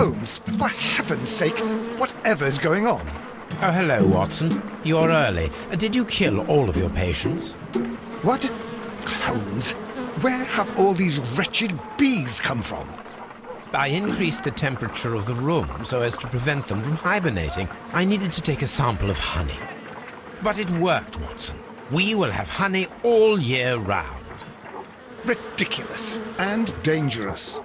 Holmes, for heaven's sake, whatever's going on? Oh, hello, Watson. You're early. Did you kill all of your patients? What? Holmes, where have all these wretched bees come from? I increased the temperature of the room so as to prevent them from hibernating. I needed to take a sample of honey. But it worked, Watson. We will have honey all year round. Ridiculous and dangerous.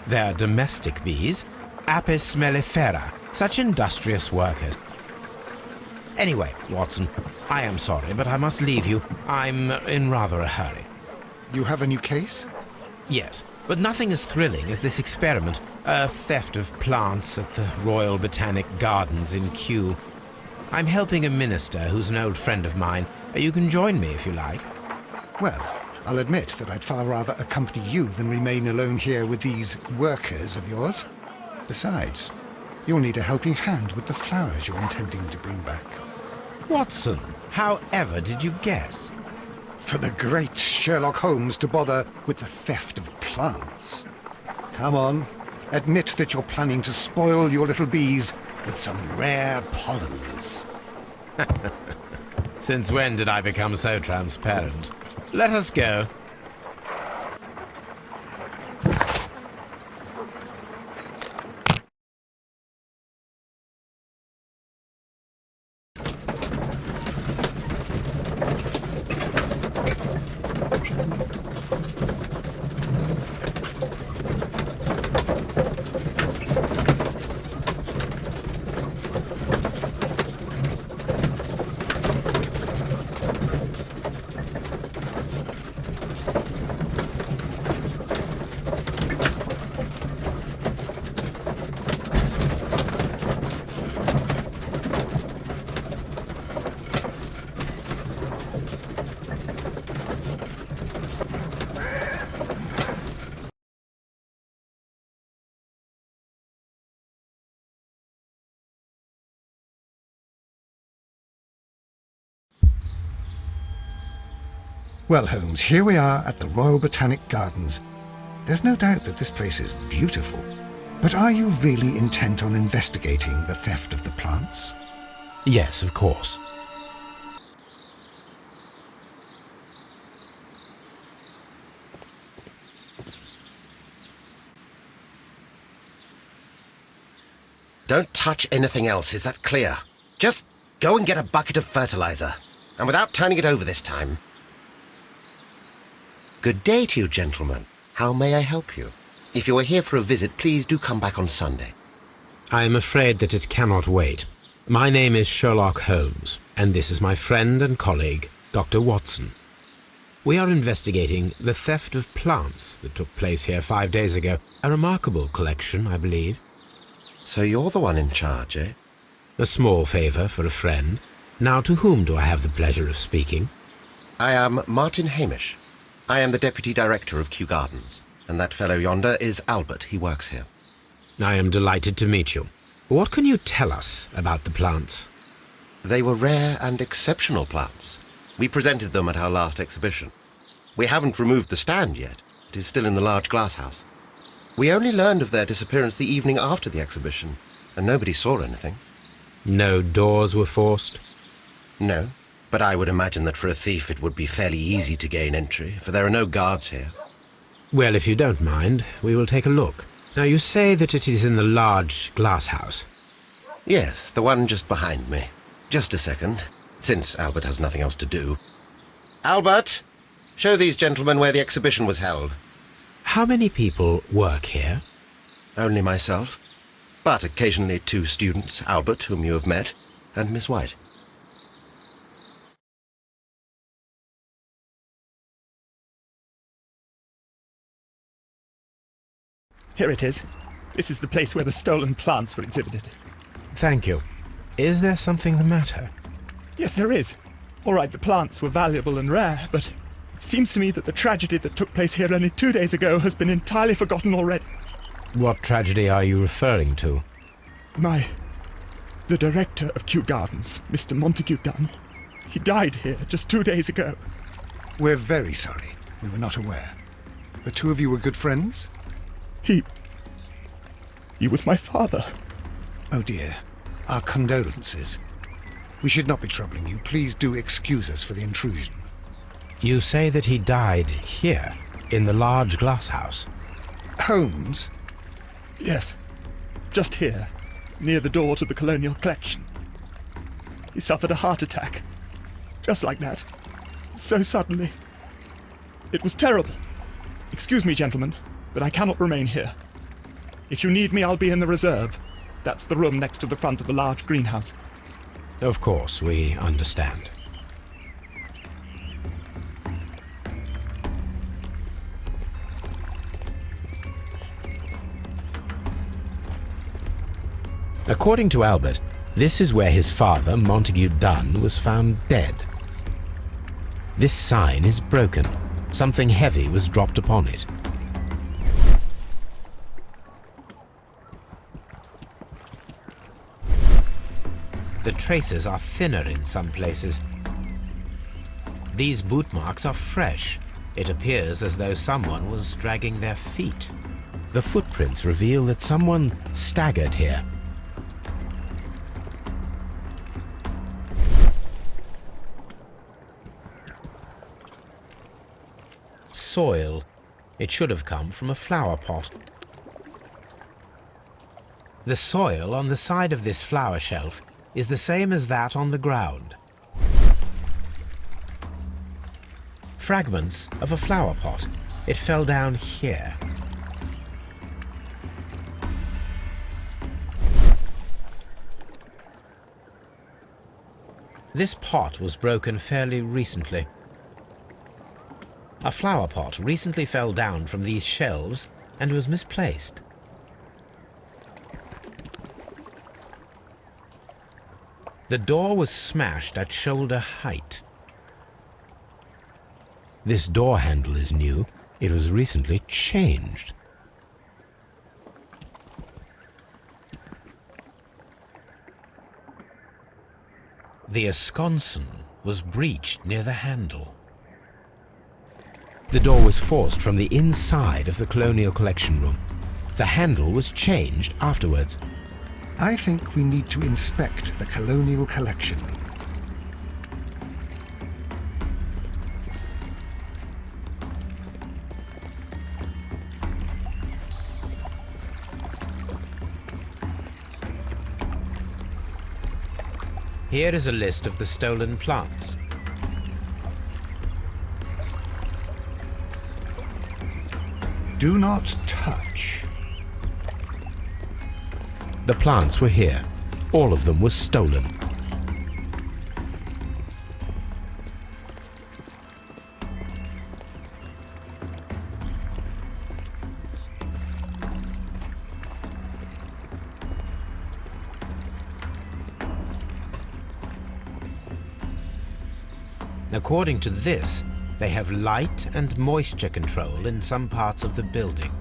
They're domestic bees, Apis mellifera, such industrious workers. Anyway, Watson, I am sorry, but I must leave you. I'm in rather a hurry. You have a new case? Yes, but nothing as thrilling as this experiment. A theft of plants at the Royal Botanic Gardens in Kew. I'm helping a minister who's an old friend of mine. You can join me if you like. Well, I'll admit that I'd far rather accompany you than remain alone here with these workers of yours. Besides, you'll need a helping hand with the flowers you're intending to bring back. Watson, however did you guess? For the great Sherlock Holmes to bother with the theft of plants. Come on, admit that you're planning to spoil your little bees with some rare pollens. Since when did I become so transparent? Let us go. Well, Holmes, here we are at the Royal Botanic Gardens. There's no doubt that this place is beautiful. But are you really intent on investigating the theft of the plants? Yes, of course. Don't touch anything else, is that clear? Just go and get a bucket of fertilizer. And without turning it over this time. Good day to you, gentlemen. How may I help you? If you are here for a visit, please do come back on Sunday. I am afraid that it cannot wait. My name is Sherlock Holmes, and this is my friend and colleague, Dr. Watson. We are investigating the theft of plants that took place here 5 days ago. A remarkable collection, I believe. So you're the one in charge, eh? A small favour for a friend. Now, to whom do I have the pleasure of speaking? I am Martin Hamish. I am the Deputy Director of Kew Gardens, and that fellow yonder is Albert. He works here. I am delighted to meet you. What can you tell us about the plants? They were rare and exceptional plants. We presented them at our last exhibition. We haven't removed the stand yet. It is still in the large glass house. We only learned of their disappearance the evening after the exhibition, and nobody saw anything. No doors were forced? No. But I would imagine that for a thief it would be fairly easy to gain entry, for there are no guards here. Well, if you don't mind, we will take a look. Now, you say that it is in the large glass house. Yes, the one just behind me. Just a second, since Albert has nothing else to do. Albert, show these gentlemen where the exhibition was held. How many people work here? Only myself, but occasionally 2 students, Albert, whom you have met, and Miss White. Here it is. This is the place where the stolen plants were exhibited. Thank you. Is there something the matter? Yes, there is. All right, the plants were valuable and rare, but it seems to me that the tragedy that took place here only 2 days ago has been entirely forgotten already. What tragedy are you referring to? The director of Kew Gardens, Mr. Montague Dunn, he died here just 2 days ago. We're very sorry. We were not aware. The two of you were good friends? He He was my father. Oh dear. Our condolences. We should not be troubling you. Please do excuse us for the intrusion. You say that he died here, in the large glass house? Holmes? Yes, just here, near the door to the colonial collection. He suffered a heart attack. Just like that. So suddenly. It was terrible. Excuse me, gentlemen, but I cannot remain here. If you need me, I'll be in the reserve. That's the room next to the front of the large greenhouse. Of course, we understand. According to Albert, this is where his father, Montague Dunn, was found dead. This sign is broken. Something heavy was dropped upon it. The traces are thinner in some places. These boot marks are fresh. It appears as though someone was dragging their feet. The footprints reveal that someone staggered here. Soil. It should have come from a flower pot. The soil on the side of this flower shelf is the same as that on the ground. Fragments of a flower pot. It fell down here. This pot was broken fairly recently. A flower pot recently fell down from these shelves and was misplaced. The door was smashed at shoulder height. This door handle is new. It was recently changed. The esconsson was breached near the handle. The door was forced from the inside of the Colonial Collection Room. The handle was changed afterwards. I think we need to inspect the Colonial Collection Room. Here is a list of the stolen plants. Do not touch. The plants were here. All of them were stolen. According to this, they have light and moisture control in some parts of the building.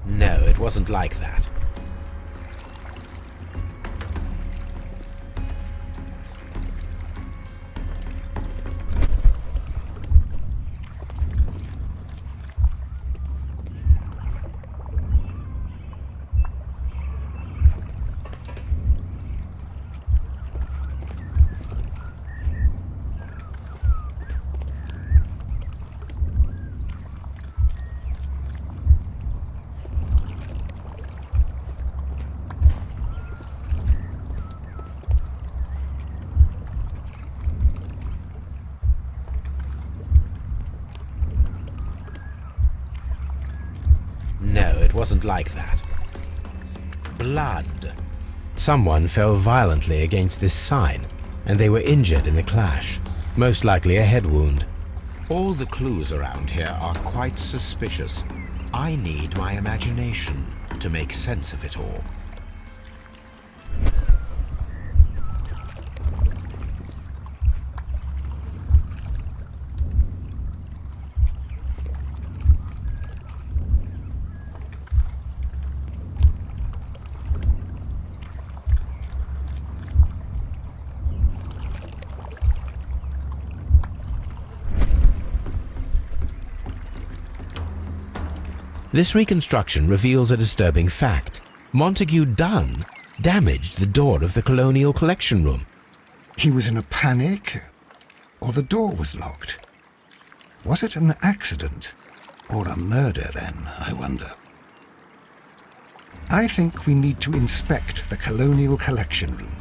No, it wasn't like that. No, it wasn't like that. Blood. Someone fell violently against this sign, and they were injured in the clash, most likely a head wound. All the clues around here are quite suspicious. I need my imagination to make sense of it all. This reconstruction reveals a disturbing fact. Montague Dunn damaged the door of the Colonial Collection Room. He was in a panic, or the door was locked? Was it an accident, or a murder then, I wonder? I think we need to inspect the Colonial Collection Room.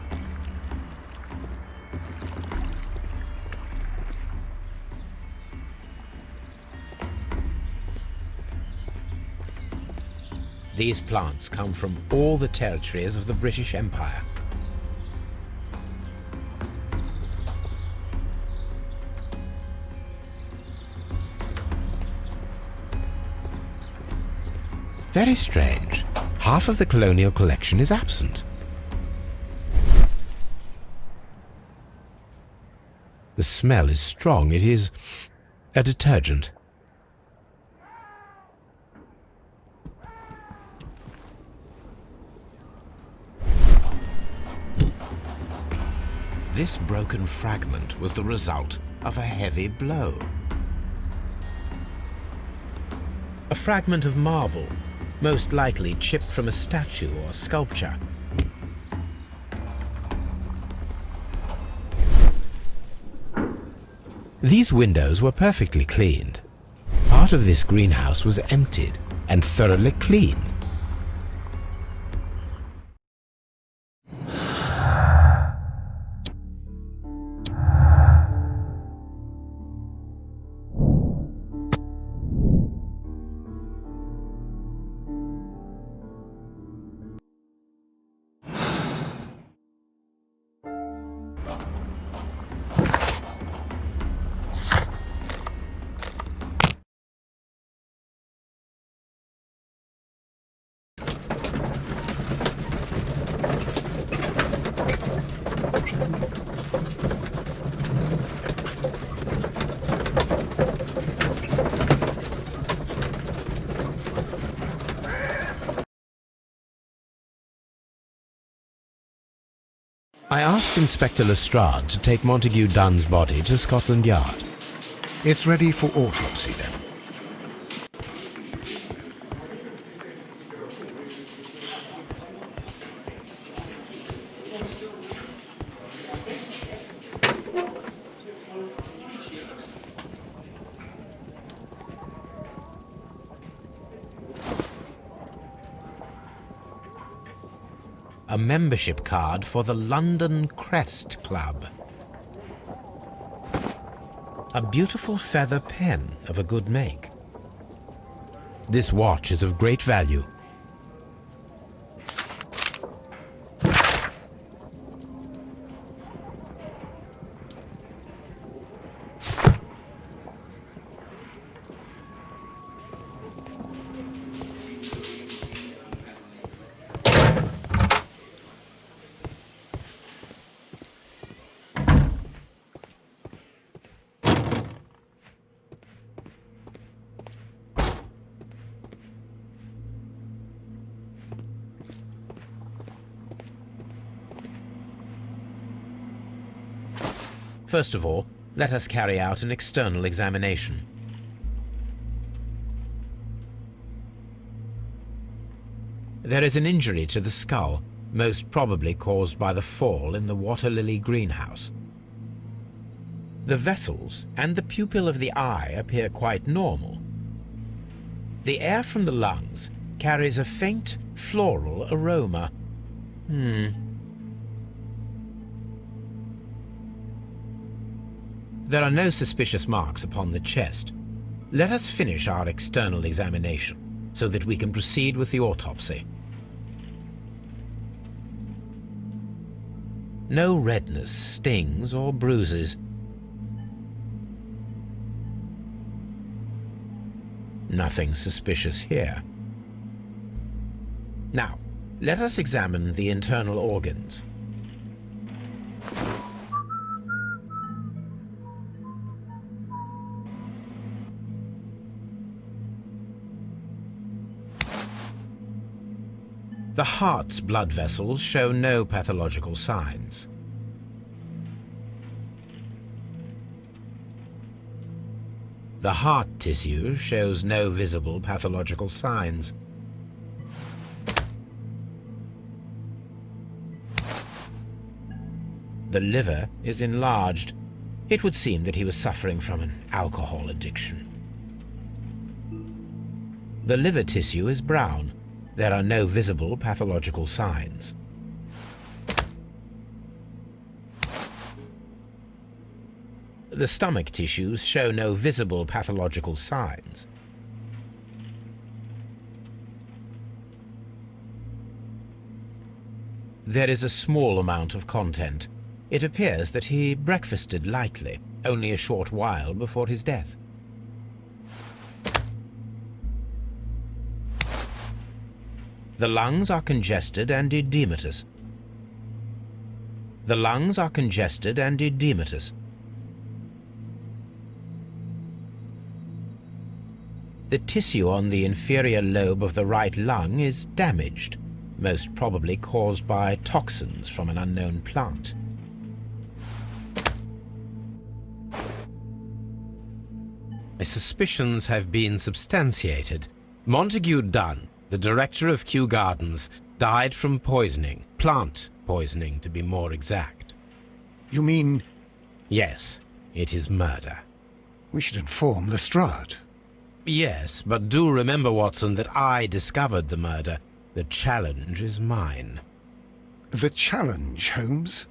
These plants come from all the territories of the British Empire. Very strange. Half of the colonial collection is absent. The smell is strong. It is a detergent. This broken fragment was the result of a heavy blow. A fragment of marble, most likely chipped from a statue or sculpture. These windows were perfectly cleaned. Part of this greenhouse was emptied and thoroughly cleaned. I asked Inspector Lestrade to take Montague Dunn's body to Scotland Yard. It's ready for autopsy then. A membership card for the London Crest Club. A beautiful feather pen of a good make. This watch is of great value. First of all, let us carry out an external examination. There is an injury to the skull, most probably caused by the fall in the water lily greenhouse. The vessels and the pupil of the eye appear quite normal. The air from the lungs carries a faint floral aroma. There are no suspicious marks upon the chest. Let us finish our external examination so that we can proceed with the autopsy. No redness, stings, or bruises. Nothing suspicious here. Now, let us examine the internal organs. The heart's blood vessels show no pathological signs. The heart tissue shows no visible pathological signs. The liver is enlarged. It would seem that he was suffering from an alcohol addiction. The liver tissue is brown. There are no visible pathological signs. The stomach tissues show no visible pathological signs. There is a small amount of content. It appears that he breakfasted lightly, only a short while before his death. The lungs are congested and edematous. The lungs are congested and edematous. The tissue on the inferior lobe of the right lung is damaged, most probably caused by toxins from an unknown plant. My suspicions have been substantiated. Montague Dunn, the director of Kew Gardens, died from poisoning, plant poisoning to be more exact. You mean Yes, it is murder. we should inform Lestrade? Yes, but do remember, Watson, that I discovered the murder. The challenge is mine. The challenge, Holmes?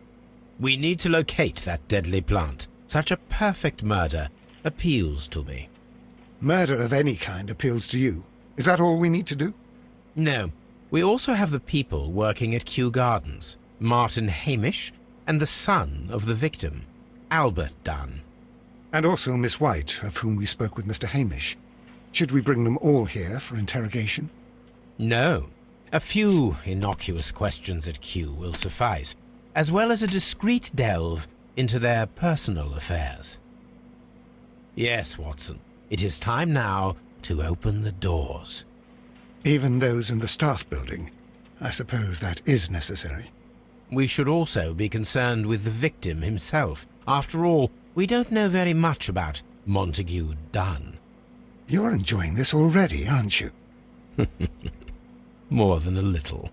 We need to locate that deadly plant. Such a perfect murder appeals to me. Murder of any kind appeals to you. Is that all we need to do? No, we also have the people working at Kew Gardens. Martin Hamish and the son of the victim, Albert Dunn. And also Miss White, of whom we spoke with Mr. Hamish. Should we bring them all here for interrogation? No, a few innocuous questions at Kew will suffice, as well as a discreet delve into their personal affairs. Yes, Watson, it is time now to open the doors. Even those in the staff building. I suppose that is necessary. We should also be concerned with the victim himself. After all, we don't know very much about Montague Dunn. You're enjoying this already, aren't you? More than a little.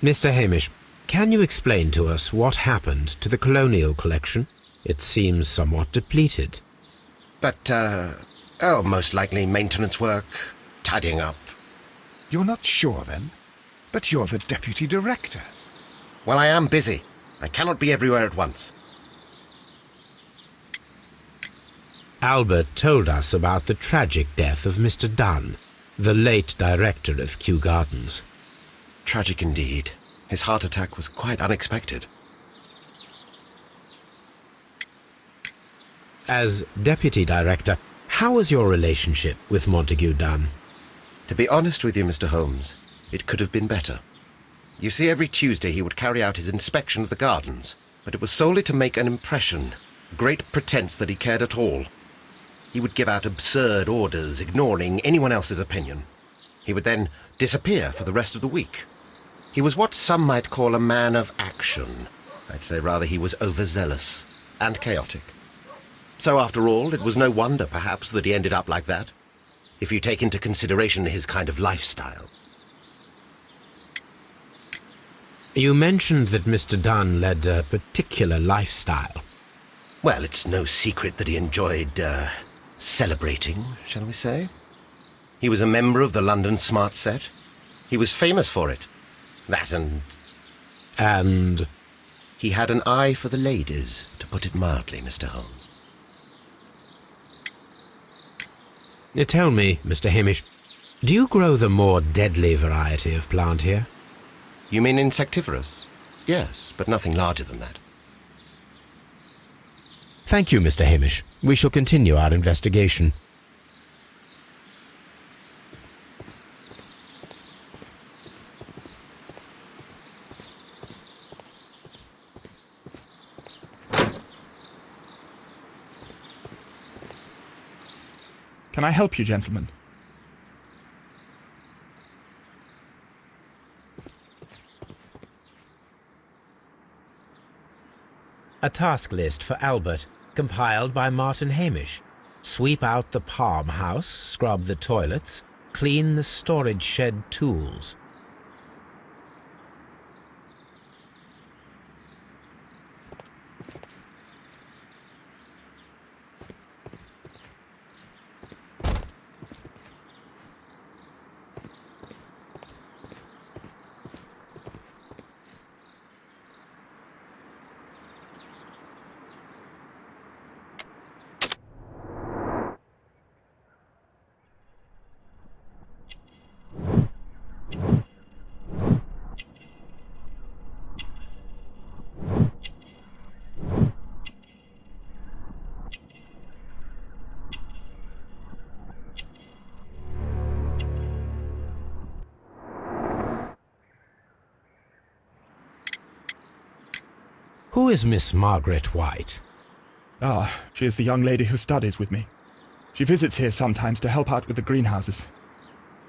Mr. Hamish, Can you explain to us what happened to the colonial collection? It seems somewhat depleted. But, most likely maintenance work, tidying up. You're not sure, then? But you're the deputy director. Well, I am busy. I cannot be everywhere at once. Albert told us about the tragic death of Mr. Dunn, the late director of Kew Gardens. Tragic indeed. His heart attack was quite unexpected. As deputy director, how was your relationship with Montague Dunn? To be honest with you, Mr. Holmes, it could have been better. You see, every Tuesday he would carry out his inspection of the gardens, but it was solely to make an impression, great pretense that he cared at all. He would give out absurd orders, ignoring anyone else's opinion. He would then disappear for the rest of the week. He was what some might call a man of action. I'd say rather he was overzealous and chaotic. So after all, it was no wonder, perhaps, that he ended up like that, if you take into consideration his kind of lifestyle. You mentioned that Mr. Dunn led a particular lifestyle. Well, it's no secret that he enjoyed, celebrating, shall we say? He was a member of the London Smart Set. He was famous for it. That and... And? He had an eye for the ladies, to put it mildly, Mr. Holmes. Tell me, Mr. Hamish, do you grow the more deadly variety of plant here? You mean insectivorous? Yes, but nothing larger than that. Thank you, Mr. Hamish. We shall continue our investigation. Can I help you, gentlemen? A task list for Albert, compiled by Martin Hamish. Sweep out the palm house, scrub the toilets, clean the storage shed tools. Who is Miss Margaret White? Ah, she is the young lady who studies with me. She visits here sometimes to help out with the greenhouses.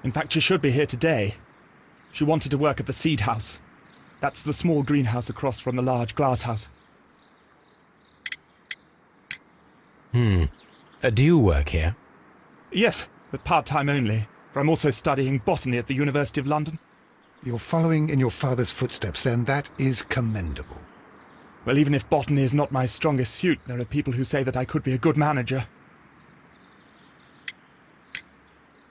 In fact, she should be here today. She wanted to work at the seed house. That's the small greenhouse across from the large glass house. Do you work here? Yes, but part-time only, for I'm also studying botany at the University of London. You're following in your father's footsteps, then. That is commendable. Well, even if botany is not my strongest suit, there are people who say that I could be a good manager.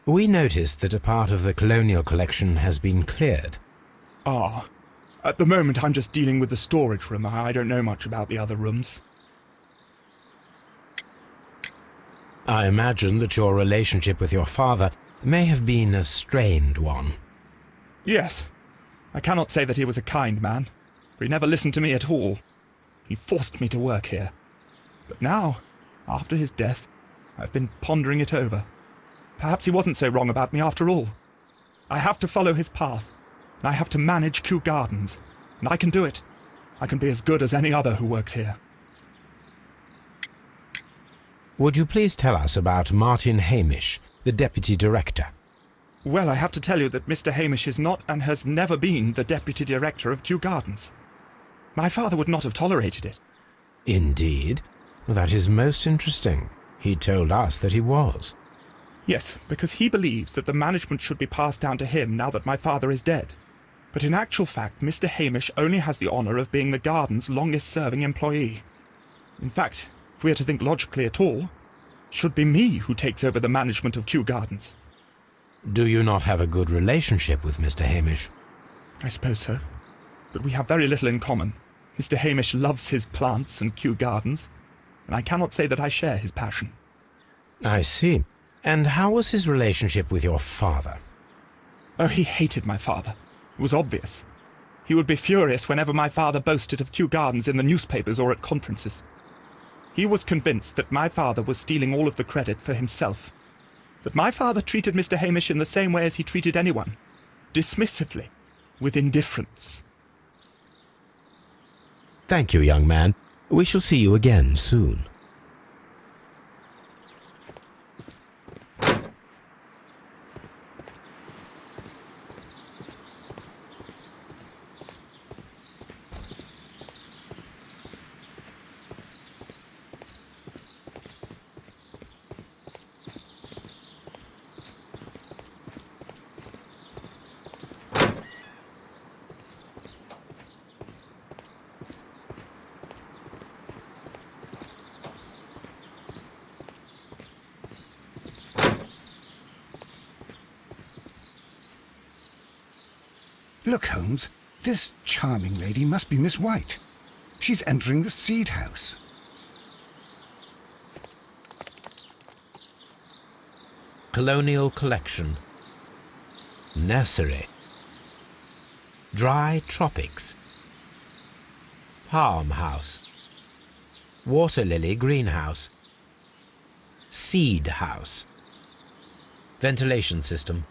We noticed that a part of the colonial collection has been cleared. Ah, at the moment I'm just dealing with the storage room. I don't know much about the other rooms. I imagine that your relationship with your father may have been a strained one. Yes. I cannot say that he was a kind man, for he never listened to me at all. He forced me to work here. But now, after his death, I've been pondering it over. Perhaps he wasn't so wrong about me after all. I have to follow his path, and I have to manage Kew Gardens, and I can do it. I can be as good as any other who works here. Would you please tell us about Martin Hamish, the deputy director? Well, I have to tell you that Mr. Hamish is not and has never been the deputy director of Kew Gardens. My father would not have tolerated it. Indeed? That is most interesting. He told us that he was. Yes, because he believes that the management should be passed down to him now that my father is dead. But in actual fact, Mr. Hamish only has the honour of being the garden's longest-serving employee. In fact, if we are to think logically at all, it should be me who takes over the management of Kew Gardens. Do you not have a good relationship with Mr. Hamish? I suppose so. But we have very little in common. Mr. Hamish loves his plants and Kew Gardens, and I cannot say that I share his passion. I see. And how was his relationship with your father? Oh, he hated my father. It was obvious. He would be furious whenever my father boasted of Kew Gardens in the newspapers or at conferences. He was convinced that my father was stealing all of the credit for himself. That my father treated Mr. Hamish in the same way as he treated anyone, dismissively, with indifference. Thank you, young man. We shall see you again soon. Look, Holmes, this charming lady must be Miss White. She's entering the seed house. Colonial Collection. Nursery. Dry Tropics. Palm House. Water Lily Greenhouse. Seed House. Ventilation System.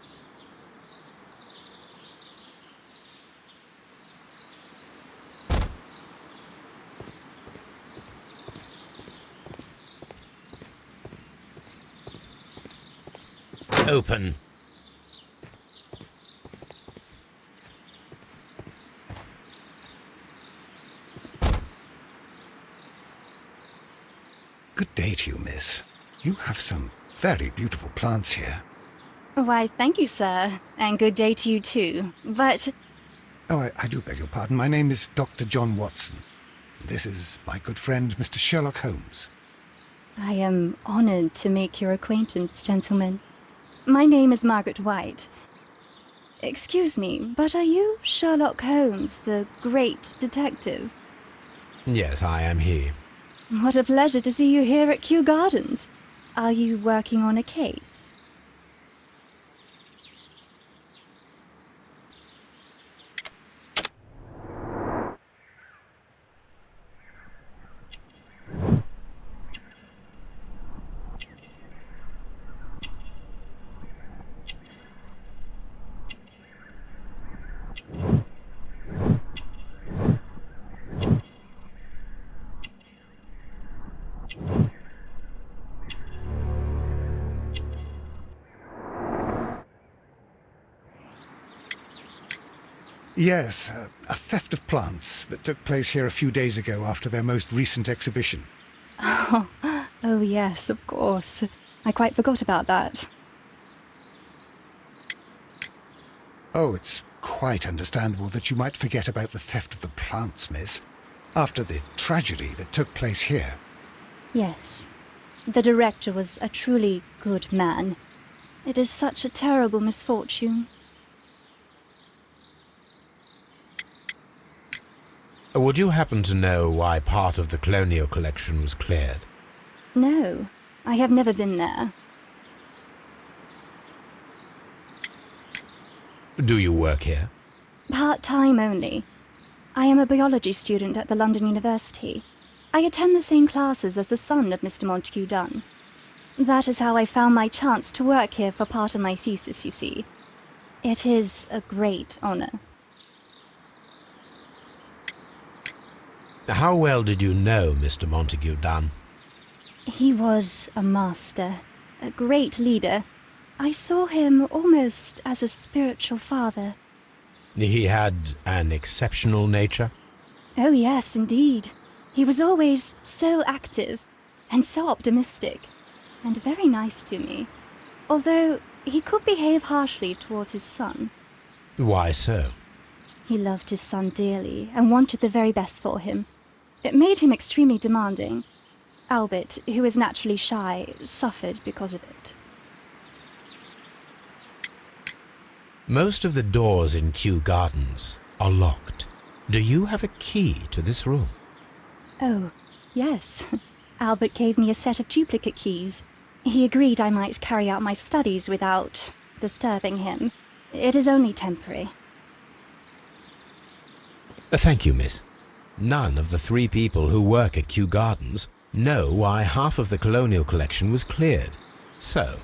Open. Good day to you, miss. You have some very beautiful plants here. Why, thank you, sir. And good day to you, too. But... Oh, I do beg your pardon. My name is Dr. John Watson. This is my good friend, Mr. Sherlock Holmes. I am honoured to make your acquaintance, gentlemen. My name is Margaret White. Excuse me, but are you Sherlock Holmes, the great detective? Yes, I am he. What a pleasure to see you here at Kew Gardens. Are you working on a case? Yes, a theft of plants that took place here a few days ago after their most recent exhibition. Oh yes, of course. I quite forgot about that. Oh, it's quite understandable that you might forget about the theft of the plants, miss, after the tragedy that took place here. Yes. The director was a truly good man. It is such a terrible misfortune. Would you happen to know why part of the colonial collection was cleared? No, I have never been there. Do you work here? Part-time only. I am a biology student at the London University. I attend the same classes as the son of Mr. Montague Dunn. That is how I found my chance to work here for part of my thesis, you see. It is a great honour. How well did you know Mr. Montague Dunn? He was a master, a great leader. I saw him almost as a spiritual father. He had an exceptional nature? Oh yes, indeed. He was always so active and so optimistic, and very nice to me. Although he could behave harshly towards his son. Why so? He loved his son dearly and wanted the very best for him. It made him extremely demanding. Albert, who is naturally shy, suffered because of it. Most of the doors in Kew Gardens are locked. Do you have a key to this room? Oh, yes. Albert gave me a set of duplicate keys. He agreed I might carry out my studies without disturbing him. It is only temporary. Thank you, miss. None of the 3 people who work at Kew Gardens know why half of the colonial collection was cleared. So,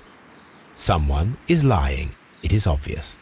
someone is lying, it is obvious.